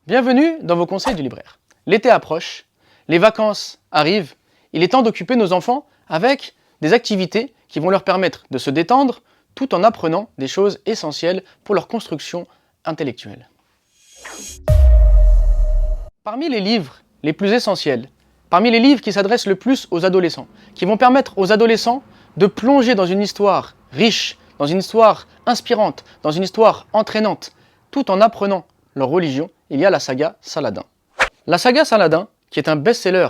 Bienvenue dans vos conseils du libraire. L'été approche, les vacances arrivent, il est temps d'occuper nos enfants avec des activités qui vont leur permettre de se détendre tout en apprenant des choses essentielles pour leur construction intellectuelle. Parmi les livres les plus essentiels, parmi les livres qui s'adressent le plus aux adolescents, qui vont permettre aux adolescents de plonger dans une histoire riche, dans une histoire inspirante, dans une histoire entraînante, tout en apprenant leur religion, il y a la saga Saladin. La saga Saladin, qui est un best-seller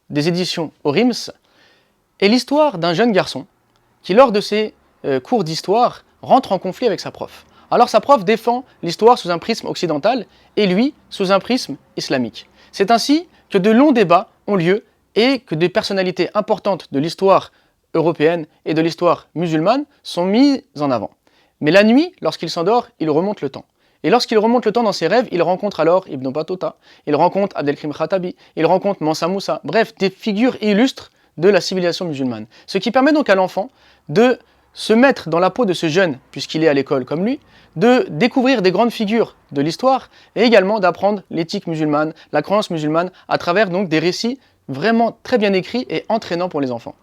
des éditions Orims, est l'histoire d'un jeune garçon qui, lors de ses cours d'histoire, rentre en conflit avec sa prof. Alors sa prof défend l'histoire sous un prisme occidental et lui sous un prisme islamique. C'est ainsi que de longs débats ont lieu et que des personnalités importantes de l'histoire européenne et de l'histoire musulmane sont mises en avant. Mais la nuit, lorsqu'il s'endort, il remonte le temps. Et lorsqu'il remonte le temps dans ses rêves, il rencontre alors Ibn Battuta, il rencontre Abdelkrim Khattabi, il rencontre Mansa Moussa, bref, des figures illustres de la civilisation musulmane. Ce qui permet donc à l'enfant de se mettre dans la peau de ce jeune, puisqu'il est à l'école comme lui, de découvrir des grandes figures de l'histoire et également d'apprendre l'éthique musulmane, la croyance musulmane, à travers donc des récits vraiment très bien écrits et entraînants pour les enfants.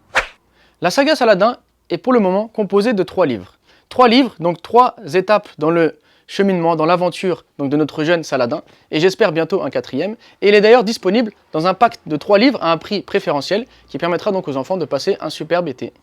La saga Saladin est pour le moment composée de 3 livres. 3 livres, donc 3 étapes dans le cheminement, dans l'aventure de notre jeune Saladin, et j'espère bientôt un 4e. Et il est d'ailleurs disponible dans un pack de 3 livres à un prix préférentiel qui permettra donc aux enfants de passer un superbe été.